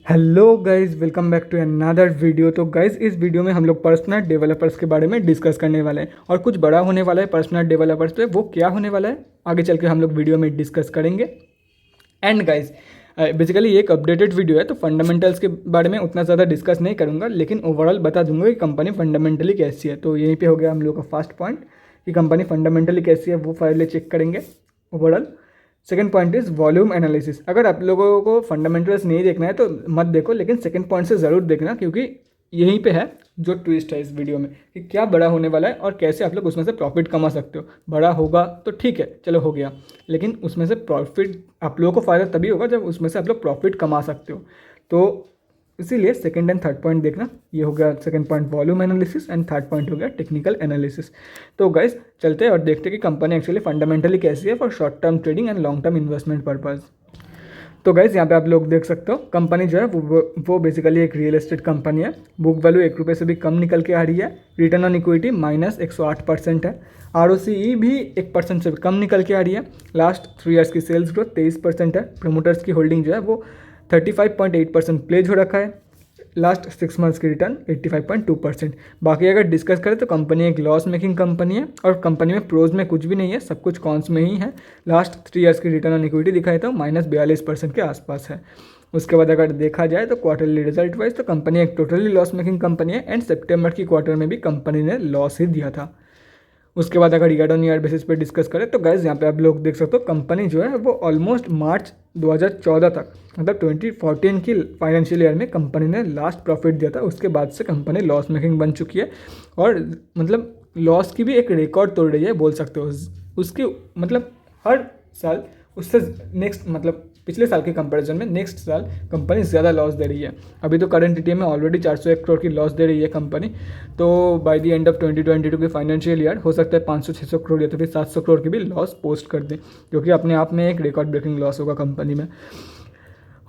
Hello guys, welcome back to another video. तो guys इस video में हम लोग पर्सनल डेवलपर्स के बारे में डिस्कस करने वाले हैं और कुछ बड़ा होने वाला है पर्सनल डेवलपर्स पे। वो क्या होने वाला है आगे चल के हम लोग वीडियो में डिस्कस करेंगे। एंड गाइज बेसिकली ये एक अपडेटेड वीडियो है, तो फंडामेंटल्स के बारे में उतना ज़्यादा डिस्कस नहीं करूँगा, लेकिन ओवरऑल बता दूंगा कि कंपनी फंडामेंटली कैसी है। तो यहीं पे हो गया हम लोग का फर्स्ट पॉइंट कि कंपनी फंडामेंटली कैसी है, वो फाइलें चेक करेंगे overall. Second point is volume analysis. अगर आप लोगों को फंडामेंटल्स नहीं देखना है तो मत देखो, लेकिन सेकंड पॉइंट से ज़रूर देखना, क्योंकि यहीं पे है जो ट्विस्ट है इस वीडियो में कि क्या बड़ा होने वाला है और कैसे आप लोग उसमें से प्रॉफिट कमा सकते हो। बड़ा होगा तो ठीक है, चलो हो गया, लेकिन उसमें से प्रॉफिट आप लोगों को फ़ायदा तभी होगा जब उसमें से आप लोग प्रॉफिट कमा सकते हो। तो इसीलिए सेकंड एंड थर्ड पॉइंट देखना। ये हो गया second point volume analysis, and third point हो गया टेक्निकल एनालिसिस। तो गाइस चलते हैं और देखते हैं कि कंपनी एक्चुअली फंडामेंटली कैसी है for short term trading and long term investment purpose. तो गाइज यहाँ पे आप लोग देख सकते हो कंपनी जो है वो बेसिकली एक रियल एस्टेट कंपनी है। बुक वैल्यू ₹1 से भी कम निकल के आ रही है। रिटर्न ऑन इक्विटी -108% है। ROCE भी 1% से भी कम निकल के आ रही है। लास्ट 3 ईयर्स की सेल्स ग्रोथ 23% है। प्रमोटर्स की होल्डिंग जो है वो 35.8% प्लेज हो रखा है। लास्ट 6 मंथ्स की रिटर्न 85.2%। बाकी अगर डिस्कस करें तो कंपनी एक लॉस मेकिंग कंपनी है और कंपनी में प्रोज में कुछ भी नहीं है, सब कुछ कॉन्स में ही है। लास्ट 3 ईयर्स की रिटर्न ऑन इक्विटी दिखाए तो -42% के आसपास है। उसके बाद अगर देखा जाए तो क्वार्टरली रिजल्ट वाइज तो कंपनी एक टोटली लॉस मेकिंग कंपनी है, एंड सितंबर की क्वार्टर में भी कंपनी ने लॉस ही दिया था। उसके बाद अगर ईयर ऑन ईयर बेसिस पे डिस्कस करें तो गाइज यहाँ पे आप लोग देख सकते हो कंपनी जो है वो ऑलमोस्ट मार्च 2014 तक, मतलब 2014 की फाइनेंशियल ईयर में कंपनी ने लास्ट प्रॉफिट दिया था। उसके बाद से कंपनी लॉस मेकिंग बन चुकी है और मतलब लॉस की भी एक रिकॉर्ड तोड़ रही है बोल सकते हो। उसकी मतलब हर साल उससे नेक्स्ट मतलब पिछले साल के कंपैरिजन में नेक्स्ट साल कंपनी ज़्यादा लॉस दे रही है। अभी तो करंट ईटीएम में ऑलरेडी 401 करोड़ की लॉस दे रही है कंपनी। तो बाय द एंड ऑफ 2022 की फाइनेंशियल ईयर हो सकता है 500-600 करोड़ या तो फिर 700 करोड़ की भी लॉस पोस्ट कर दें, क्योंकि अपने आप में एक रिकॉर्ड ब्रेकिंग लॉस होगा कंपनी में।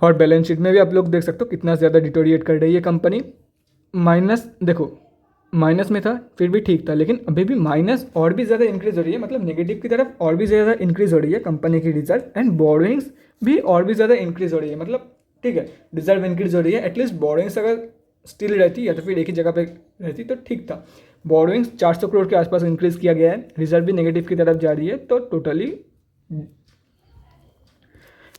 और बैलेंस शीट में भी आप लोग देख सकते हो कितना ज़्यादा डिटोरिएट कर रही है कंपनी। माइनस देखो, माइनस में था फिर भी ठीक था, लेकिन अभी भी माइनस और भी ज़्यादा इंक्रीज हो रही है, मतलब नेगेटिव की तरफ और भी ज़्यादा इंक्रीज हो रही है कंपनी की रिजर्व, एंड बोरोइंग्स भी और भी ज़्यादा इंक्रीज हो रही है। मतलब ठीक है, रिजर्व इंक्रीज हो रही है, एटलीस्ट बोरोइंग्स अगर स्टिल रहती या तो फिर एक ही जगह पे रहती तो ठीक था। बोरोइंग्स 400 करोड़ के आसपास इंक्रीज किया गया है, रिजर्व भी नेगेटिव की तरफ जा रही है, तो टोटली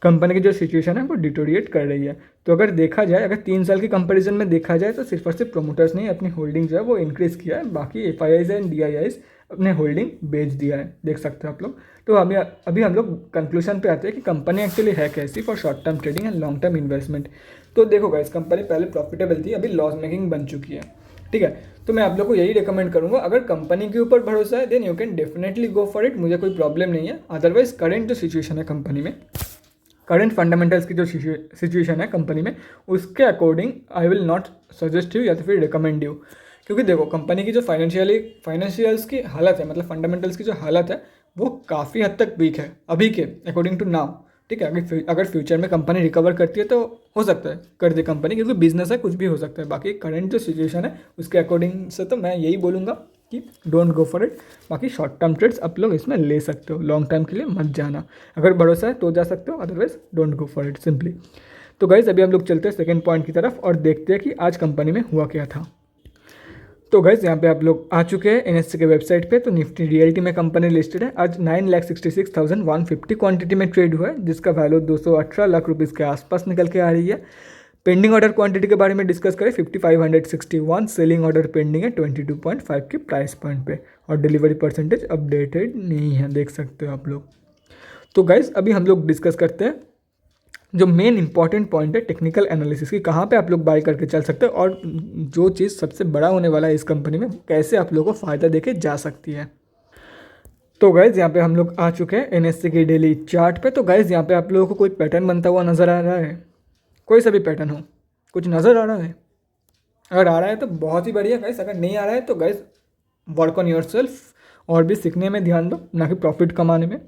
कंपनी की जो सिचुएशन है वो डिटोरिएट कर रही है। तो अगर देखा जाए, अगर 3 साल की कंपैरिजन में देखा जाए तो सिर्फ और सिर्फ प्रोमोटर्स ने अपनी होल्डिंग जो है वो इंक्रीज़ किया है, बाकी FIIs एंड DIIs अपने होल्डिंग बेच दिया है, देख सकते हो आप लोग। तो अभी हम लोग कंक्लूजन पे आते हैं कि कंपनी एक्चुअली है कैसी for short term trading and long term investment. तो देखो गाइस, कंपनी पहले प्रॉफिटेबल थी, अभी लॉस मेकिंग बन चुकी है, ठीक है। तो मैं आप लोग को यही रिकमेंड करूंगा, अगर कंपनी के ऊपर भरोसा है then you can definitely go for it, मुझे कोई प्रॉब्लम नहीं है। अदरवाइज करेंट जो सिचुएशन है कंपनी में, करंट फंडामेंटल्स की जो सिचुएशन है कंपनी में, उसके according I will not suggest you या तो फिर रिकमेंड यू। क्योंकि देखो कंपनी की जो फाइनेंशियल्स की हालत है, मतलब फंडामेंटल्स की जो हालत है वो काफ़ी हद तक वीक है अभी के अकॉर्डिंग टू नाउ, ठीक है। अगर फ्यूचर में कंपनी रिकवर करती है तो हो सकता है कर दे कंपनी, क्योंकि बिजनेस है, कुछ भी हो सकता है। बाकी करंट जो सिचुएशन है उसके अकॉर्डिंग से तो मैं यही बोलूँगा कि डोंट गो फॉर इट। बाकी शॉर्ट टर्म ट्रेड्स आप लोग इसमें ले सकते हो, लॉन्ग टर्म के लिए मत जाना। अगर भरोसा है तो जा सकते हो, otherwise don't go for it simply. तो गाइज अभी हम लोग चलते हैं सेकंड पॉइंट की तरफ और देखते हैं कि आज कंपनी में हुआ क्या था। तो गाइज यहाँ पे आप लोग आ चुके हैं NSE के वेबसाइट पे। तो निफ्टी रियल्टी में कंपनी लिस्टेड है। आज 9,66,150 क्वांटिटी में ट्रेड हुआ है, जिसका वैल्यू 218 लाख रुपीज़ के आसपास निकल के आ रही है। पेंडिंग ऑर्डर क्वांटिटी के बारे में डिस्कस करें, 5561 सेलिंग ऑर्डर पेंडिंग है 22.5 के प्राइस पॉइंट पे, और डिलीवरी परसेंटेज अपडेटेड नहीं है, देख सकते हो आप लोग। तो गाइज अभी हम लोग डिस्कस करते हैं जो मेन इंपॉर्टेंट पॉइंट है टेक्निकल एनालिसिस की, कहाँ पे आप लोग बाय करके चल सकते हो, और जो चीज़ सबसे बड़ा होने वाला है इस कंपनी में कैसे आप लोगों को फ़ायदा देके जा सकती है। तो गाइज यहाँ पे हम लोग आ चुके हैं NSE की डेली चार्ट पे। तो गाइज यहाँ पे आप लोगों को कोई पैटर्न बनता हुआ नज़र आ रहा है, कोई सा भी पैटर्न हो, कुछ नज़र आ रहा है? अगर आ रहा है तो बहुत ही बढ़िया गाइस, अगर नहीं आ रहा है तो गाइस वर्क ऑन योरसेल्फ, और भी सीखने में ध्यान दो, ना कि प्रॉफिट कमाने में।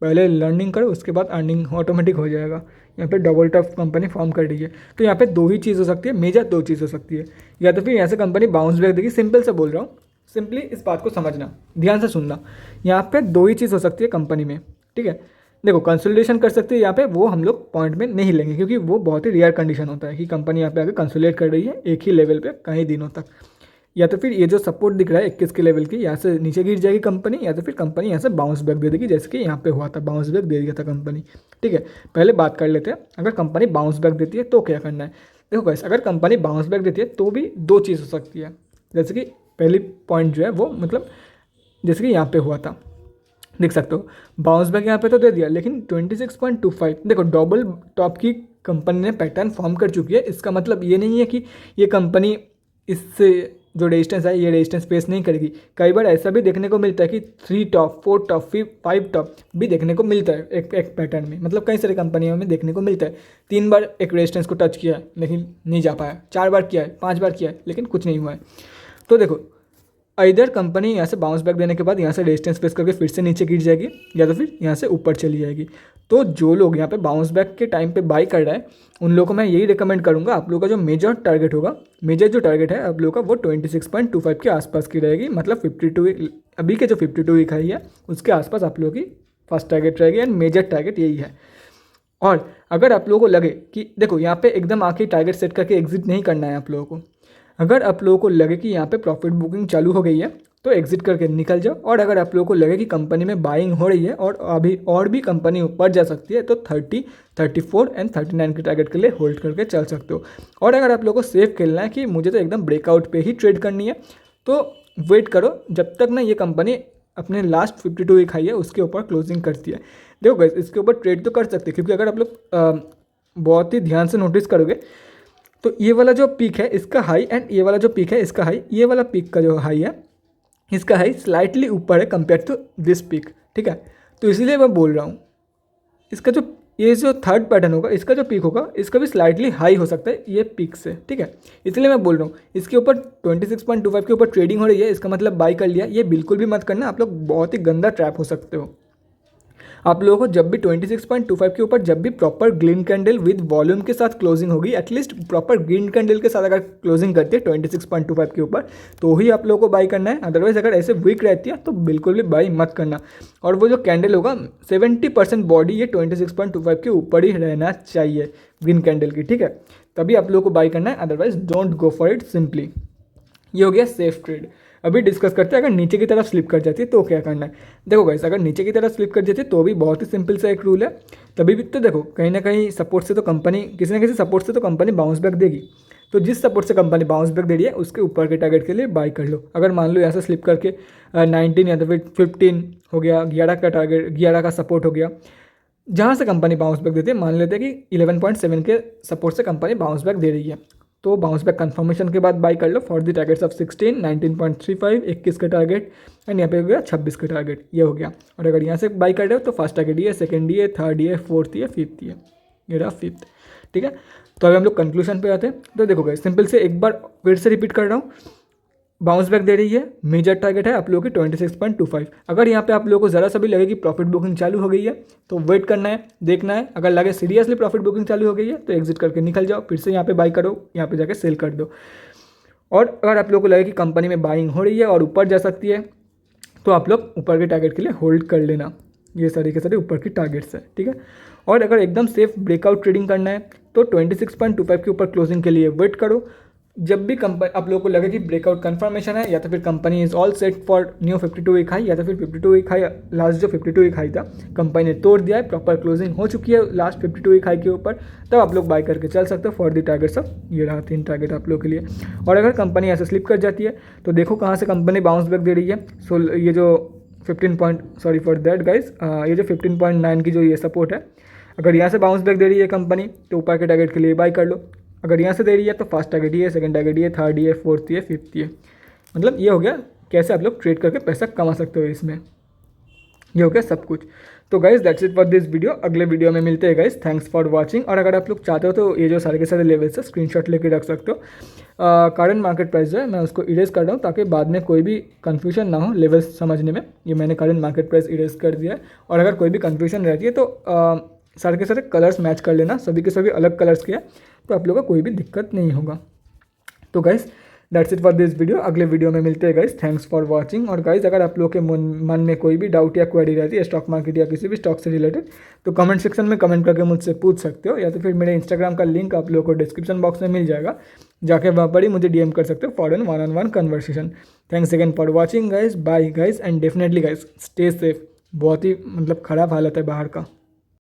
पहले लर्निंग करो, उसके बाद अर्निंग ऑटोमेटिक हो जाएगा। यहाँ पे डबल टॉप कंपनी फॉर्म कर रही है, तो यहाँ पे दो ही चीज़ हो सकती है, मेजर दो चीज़ हो सकती है। या तो फिर यहाँ से कंपनी बाउंस बैक देगी, सिंपल से बोल रहा हूँ, सिंपली इस बात को समझना, ध्यान से सुनना। यहाँ पे दो ही चीज़ हो सकती है कंपनी में, ठीक है। देखो कंसोलिडेशन कर सकते हैं यहाँ पे, वो हम लोग पॉइंट में नहीं लेंगे क्योंकि वो बहुत ही रेयर कंडीशन होता है कि कंपनी यहाँ पे आगे कंसोलिडेट कर रही है एक ही लेवल पे कई दिनों तक। या तो फिर ये जो सपोर्ट दिख रहा है 21 के लेवल की, यहाँ से नीचे गिर जाएगी कंपनी, या तो फिर कंपनी यहाँ से बाउंस बैक दे देगी, जैसे कि यहाँ पे हुआ था, बाउंस बैक दे दिया था कंपनी। ठीक है, पहले बात कर लेते हैं अगर कंपनी बाउंस बैक देती है तो क्या करना है। देखो गाइस, अगर कंपनी बाउंस बैक देती है तो भी दो चीज़ हो सकती है। जैसे कि पहली पॉइंट जो है वो मतलब जैसे कि यहाँ पे हुआ था, देख सकते हो बाउंस बैक यहाँ पे तो दे दिया, लेकिन 26.25 देखो डबल टॉप की कंपनी ने पैटर्न फॉर्म कर चुकी है। इसका मतलब ये नहीं है कि ये कंपनी इससे जो रेजिस्टेंस है ये रेजिस्टेंस फेस नहीं करेगी। कई बार ऐसा भी देखने को मिलता है कि 3 टॉप 4 टॉप 5 टॉप भी देखने को मिलता है एक पैटर्न में, मतलब कई सारी कंपनियों में देखने को मिलता है। 3 बार एक रेजिस्टेंस को टच किया है लेकिन नहीं जा पाया, 4 बार किया है, 5 बार किया है लेकिन कुछ नहीं हुआ है। तो देखो इधर कंपनी यहाँ से बाउंस बैक देने के बाद यहाँ से रेजिस्टेंस फेस करके फिर से नीचे गिर जाएगी, या तो फिर यहाँ से ऊपर चली जाएगी। तो जो लोग यहाँ पे बाउंस बैक के टाइम पे बाई कर रहा है उन लोगों को मैं यही रिकमेंड करूँगा, आप लोगों का जो मेजर टारगेट होगा, मेजर जो टारगेट है आप लोगों का वो 26.25 के आसपास की रहेगी, मतलब 52 अभी के जो 52 वीक हाई है उसके आसपास आप लोगों की फर्स्ट टारगेट रहेगी एंड मेजर टारगेट यही है। और अगर आप लोगों को लगे कि देखो यहाँ पे एकदम आके टारगेट सेट करके एग्जिट नहीं करना है आप लोगों को, अगर आप लोगों को लगे कि यहाँ पे प्रॉफिट बुकिंग चालू हो गई है तो एग्जिट करके निकल जाओ। और अगर आप लोगों को लगे कि कंपनी में बाइंग हो रही है और अभी और भी कंपनी ऊपर जा सकती है तो 30, 34 एंड 39 के टारगेट के लिए होल्ड करके चल सकते हो। और अगर आप लोगों को सेफ खेलना है कि मुझे तो एकदम ब्रेकआउट पे ही ट्रेड करनी है तो वेट करो जब तक ना ये कंपनी अपने लास्ट 52 वीक हाई है उसके ऊपर क्लोजिंग करती है। देखो गाइस, इसके ऊपर ट्रेड तो कर सकते हैं क्योंकि अगर आप लोग बहुत ही ध्यान से नोटिस करोगे तो ये वाला जो पीक है इसका हाई एंड ये वाला जो पीक है इसका हाई, ये वाला पीक का जो हाई है इसका हाई स्लाइटली ऊपर है कंपेयर टू दिस पीक। ठीक है, तो इसीलिए मैं बोल रहा हूँ इसका जो ये जो थर्ड पैटर्न होगा इसका जो पीक होगा इसका भी स्लाइटली हाई हो सकता है ये पीक से। ठीक है, इसलिए मैं बोल रहा हूँ इसके ऊपर 26.25 के ऊपर ट्रेडिंग हो रही है, इसका मतलब बाई कर लिया, ये बिल्कुल भी मत करना, आप लोग बहुत ही गंदा ट्रैप हो सकते हो। आप लोगों को जब भी 26.25 के ऊपर जब भी proper green candle with volume के साथ क्लोजिंग होगी, एटलीस्ट प्रॉपर ग्रीन कैंडल के साथ अगर क्लोजिंग करती है 26.25 के ऊपर तो ही आप लोगों को बाई करना है। अदरवाइज अगर ऐसे वीक रहती है तो बिल्कुल भी बाई मत करना। और वो जो कैंडल होगा 70% बॉडी ये 26.25 के ऊपर ही रहना चाहिए ग्रीन कैंडल की। ठीक है, तभी आप लोगों को बाई करना है, otherwise don't go for it simply. ये हो गया सेफ ट्रेड। अभी डिस्कस करते हैं अगर नीचे की तरफ स्लिप कर जाती है तो क्या करना है। देखो गाइस, अगर नीचे की तरफ स्लिप कर जाती है तो भी बहुत ही सिंपल सा एक रूल है, तभी भी तो देखो कहीं ना कहीं सपोर्ट से तो कंपनी किसी ना किसी सपोर्ट से तो कंपनी बाउंस बैक देगी। तो जिस सपोर्ट से कंपनी बाउंस बैक दे रही है उसके ऊपर के टारगेट के लिए बाई कर लो। अगर मान लो यहाँ से स्लिप करके 19 या तो फिर 15 हो गया, 11 का टारगेट, 11 का सपोर्ट हो गया, जहाँ से कंपनी बाउंस बैक देती है, मान लेते हैं कि 11.7 के सपोर्ट से कंपनी बाउंस बैक दे रही है तो बाउंस बैक कंफर्मेशन के बाद बाई कर लो फॉर द टारगेट्स ऑफ 16, 19.35, 21 का टारगेट एंड यहाँ पे हो गया 26 का टारगेट, ये हो गया। और अगर यहाँ से बाई कर रहे हो तो फर्स्ट टारगेट ये, सेकंड ये, थर्ड ये, फोर्थ ये, फिफ्थ ये, ये रहा फिफ्थ। ठीक है, तो अभी हम लोग कंक्लूजन पे आते हैं। तो देखो गाइस, सिंपल से एक बार फिर से रिपीट कर रहा हूँ, बाउंस बैक दे रही है, मेजर टारगेट है आप लोगों की 26.25। अगर यहाँ पे आप लोगों को ज़रा सा भी लगे कि प्रॉफिट बुकिंग चालू हो गई है तो वेट करना है, देखना है। अगर लगे सीरियसली प्रॉफिट बुकिंग चालू हो गई है तो एग्जिट करके निकल जाओ, फिर से यहाँ पे बाई करो, यहाँ पे जाके सेल कर दो। और अगर आप लोगों को लगे कि कंपनी में बाइंग हो रही है और ऊपर जा सकती है तो आप लोग ऊपर के टारगेट के लिए होल्ड कर लेना। ये सारी के सारे ऊपर की टारगेट्स है। ठीक है, और अगर एकदम सेफ ब्रेकआउट ट्रेडिंग करना है तो 26.25 के ऊपर क्लोजिंग के लिए वेट करो। जब भी कंपनी आप लोगों को लगे कि ब्रेकआउट कंफर्मेशन है या तो फिर company is all set for new 52 week high, या तो फिर 52 वीक हाई लास्ट जो 52 वीक हाई था कंपनी ने तोड़ दिया है, प्रॉपर क्लोजिंग हो चुकी है लास्ट 52 वीक हाई के ऊपर, तब आप लोग बाय करके चल सकते हो फॉर द टारगेट्स ऑफ, ये रहा 3 टारगेट आप लोग के लिए। और अगर कंपनी ऐसे स्लिप कर जाती है तो देखो कहाँ से कंपनी बाउंस बैक दे रही है। सो ये जो 15.9 की जो ये सपोर्ट है, अगर यहाँ से बाउंस बैक दे रही है कंपनी तो ऊपर के टारगेट के लिए बाय कर लो। अगर यहाँ से दे रही है तो फर्स्ट टारगेट ये, सेकंड टारगेट ये, थर्ड ये, फोर्थ ये, फिफ्थ ये। मतलब ये हो गया कैसे आप लोग ट्रेड करके पैसा कमा सकते हो इसमें, ये हो गया सब कुछ। तो guys that's it for this video, अगले वीडियो में मिलते हैं गाइज। Thanks for watching. और अगर आप लोग चाहते हो तो ये जो सारे के सारे लेवल्स है स्क्रीनशॉट लेके रख सकते हो। करंट मार्केट प्राइस जो है मैं उसको इरेज कर रहा हूँ ताकि बाद में कोई भी कन्फ्यूजन ना हो लेवल्स समझने में। ये मैंने करंट मार्केट प्राइस इरेज कर दिया है। और अगर कोई भी कन्फ्यूजन रहती है तो सारे के सारे कलर्स मैच कर लेना, सभी के सभी अलग कलर्स के हैं तो आप लोगों को कोई भी दिक्कत नहीं होगा। तो guys that's it for this video. अगले वीडियो में मिलते हैं गाइस। Thanks for watching. और गाइस अगर आप लोग के मन में कोई भी डाउट या क्वेरी रहती है स्टॉक मार्केट या किसी भी स्टॉक से रिलेटेड, तो कमेंट सेक्शन में कमेंट करके मुझसे पूछ सकते हो, या तो फिर मेरे इंस्टाग्राम का लिंक आप लोगों को डिस्क्रिप्शन बॉक्स में मिल जाएगा, जाके वहाँ पर ही मुझे डीएम कर सकते हो for an one on one conversation. Thanks again for watching guys, bye guys, and definitely guys stay safe. बहुत ही मतलब ख़राब हालत है बाहर का।